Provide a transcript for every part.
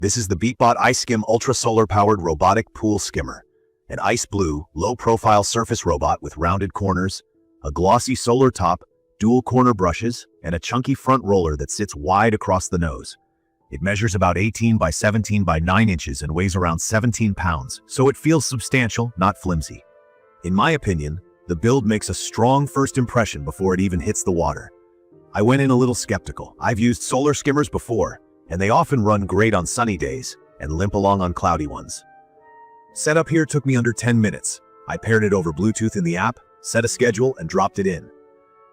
This is the Beatbot iSkim ultra-solar-powered robotic pool skimmer, an ice blue, low-profile surface robot with rounded corners, a glossy solar top, dual corner brushes, and a chunky front roller that sits wide across the nose. It measures about 18 by 17 by 9 inches and weighs around 17 pounds, so it feels substantial, not flimsy. In my opinion, the build makes a strong first impression before it even hits the water. I went in a little skeptical. I've used solar skimmers before, and they often run great on sunny days and limp along on cloudy ones. Setup here took me under 10 minutes. I paired it over Bluetooth in the app, set a schedule, and dropped it in.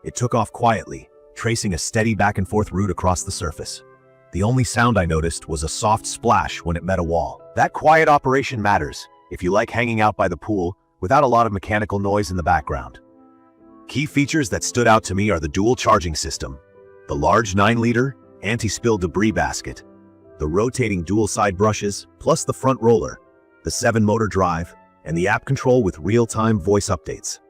It took off quietly, tracing a steady back and forth route across the surface. The only sound I noticed was a soft splash when it met a wall. That quiet operation matters if you like hanging out by the pool without a lot of mechanical noise in the background. Key features that stood out to me are the dual charging system, the large 9-liter anti-spill debris basket, the rotating dual-side brushes, plus the front roller, the 7-motor drive, and the app control with real-time voice updates.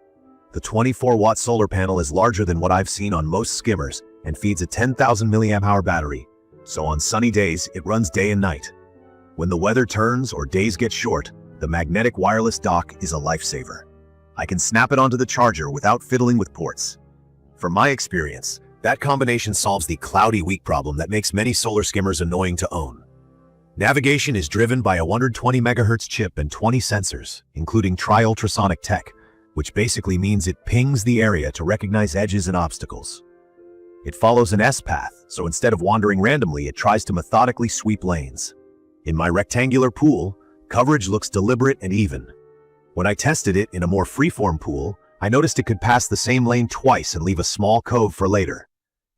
The 24-watt solar panel is larger than what I've seen on most skimmers and feeds a 10,000 mAh battery, so on sunny days it runs day and night. When the weather turns or days get short, the magnetic wireless dock is a lifesaver. I can snap it onto the charger without fiddling with ports. From my experience, that combination solves the cloudy week problem that makes many solar skimmers annoying to own. Navigation is driven by a 120 MHz chip and 20 sensors, including ultrasonic tech, which basically means it pings the area to recognize edges and obstacles. It follows an S-path, so instead of wandering randomly, it tries to methodically sweep lanes. In my rectangular pool, coverage looks deliberate and even. When I tested it in a more freeform pool, I noticed it could pass the same lane twice and leave a small cove for later.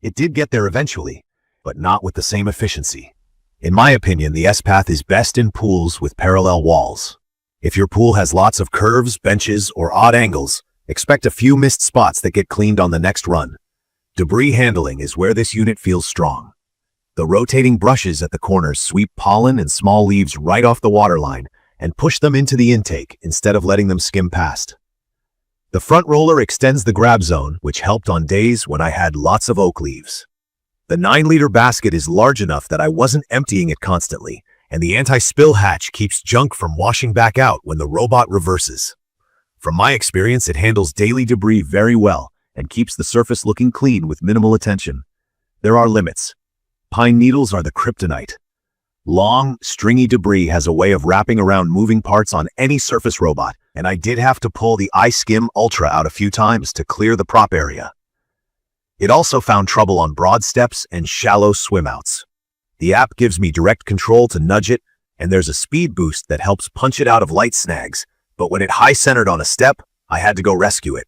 It did get there eventually, but not with the same efficiency. In my opinion, the S-path is best in pools with parallel walls. If your pool has lots of curves, benches, or odd angles, expect a few missed spots that get cleaned on the next run. Debris handling is where this unit feels strong. The rotating brushes at the corners sweep pollen and small leaves right off the waterline and push them into the intake instead of letting them skim past. The front roller extends the grab zone, which helped on days when I had lots of oak leaves. The 9-liter basket is large enough that I wasn't emptying it constantly, and the anti-spill hatch keeps junk from washing back out when the robot reverses. From my experience, it handles daily debris very well and keeps the surface looking clean with minimal attention. There are limits. Pine needles are the kryptonite. Long, stringy debris has a way of wrapping around moving parts on any surface robot, and I did have to pull the iSkim Ultra out a few times to clear the prop area. It also found trouble on broad steps and shallow swimouts. The app gives me direct control to nudge it, and there's a speed boost that helps punch it out of light snags, but when it high-centered on a step, I had to go rescue it.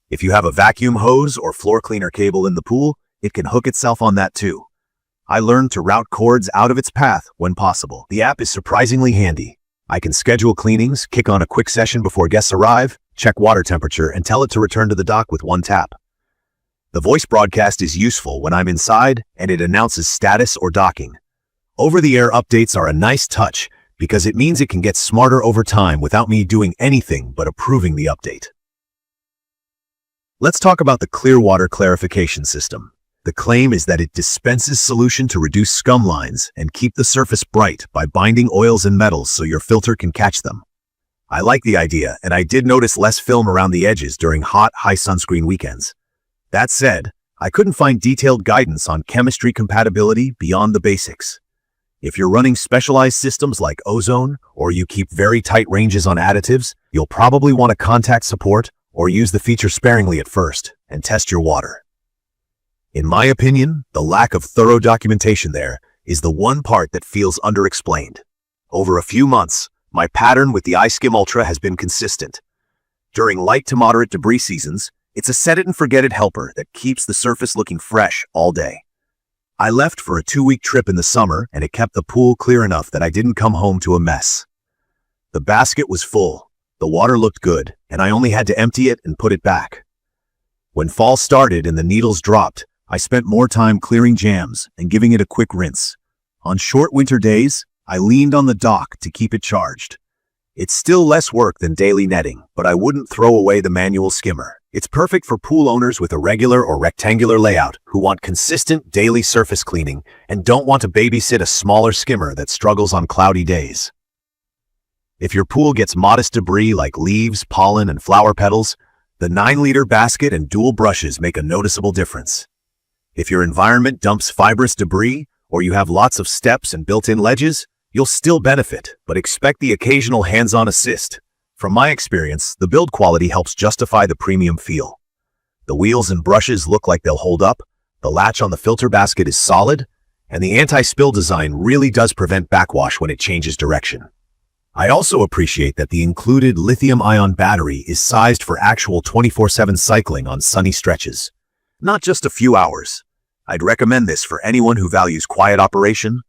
If you have a vacuum hose or floor cleaner cable in the pool, it can hook itself on that too. I learned to route cords out of its path when possible. The app is surprisingly handy. I can schedule cleanings, kick on a quick session before guests arrive, check water temperature, and tell it to return to the dock with one tap. The voice broadcast is useful when I'm inside, and it announces status or docking. Over-the-air updates are a nice touch because it means it can get smarter over time without me doing anything but approving the update. Let's talk about the Clearwater clarification system. The claim is that it dispenses solution to reduce scum lines and keep the surface bright by binding oils and metals so your filter can catch them. I like the idea, and I did notice less film around the edges during hot, high sunscreen weekends. That said, I couldn't find detailed guidance on chemistry compatibility beyond the basics. If you're running specialized systems like ozone, or you keep very tight ranges on additives, you'll probably want to contact support or use the feature sparingly at first and test your water. In my opinion, the lack of thorough documentation there is the one part that feels underexplained. Over a few months, my pattern with the iSkim Ultra has been consistent. During light to moderate debris seasons, it's a set-it-and-forget-it helper that keeps the surface looking fresh all day. I left for a 2-week trip in the summer, and it kept the pool clear enough that I didn't come home to a mess. The basket was full, the water looked good, and I only had to empty it and put it back. When fall started and the needles dropped, I spent more time clearing jams and giving it a quick rinse. On short winter days, I leaned on the dock to keep it charged. It's still less work than daily netting, but I wouldn't throw away the manual skimmer. It's perfect for pool owners with a regular or rectangular layout who want consistent daily surface cleaning and don't want to babysit a smaller skimmer that struggles on cloudy days. If your pool gets modest debris like leaves, pollen, and flower petals, the 9-liter basket and dual brushes make a noticeable difference. If your environment dumps fibrous debris, or you have lots of steps and built-in ledges, you'll still benefit, but expect the occasional hands-on assist. From my experience, the build quality helps justify the premium feel. The wheels and brushes look like they'll hold up, the latch on the filter basket is solid, and the anti-spill design really does prevent backwash when it changes direction. I also appreciate that the included lithium-ion battery is sized for actual 24/7 cycling on sunny stretches, not just a few hours. I'd recommend this for anyone who values quiet operation,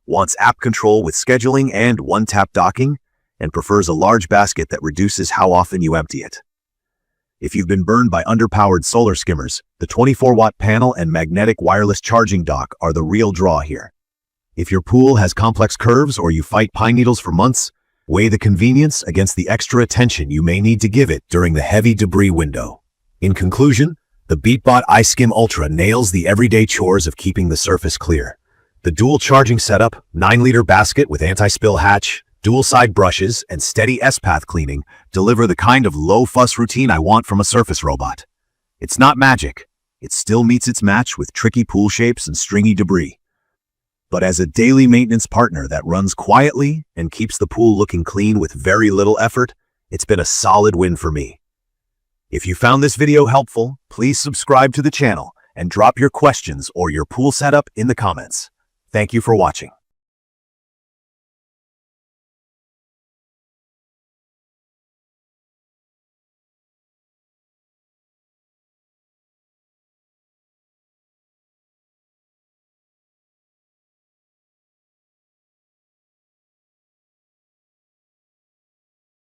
wants app control with scheduling and one-tap docking, and prefers a large basket that reduces how often you empty it. If you've been burned by underpowered solar skimmers, the 24-watt panel and magnetic wireless charging dock are the real draw here. If your pool has complex curves or you fight pine needles for months, weigh the convenience against the extra attention you may need to give it during the heavy debris window. In conclusion, the Beatbot iSkim Ultra nails the everyday chores of keeping the surface clear. The dual charging setup, 9-liter basket with anti-spill hatch, dual-side brushes, and steady S-path cleaning deliver the kind of low-fuss routine I want from a surface robot. It's not magic. It still meets its match with tricky pool shapes and stringy debris. But as a daily maintenance partner that runs quietly and keeps the pool looking clean with very little effort, it's been a solid win for me. If you found this video helpful, please subscribe to the channel and drop your questions or your pool setup in the comments. Thank you for watching.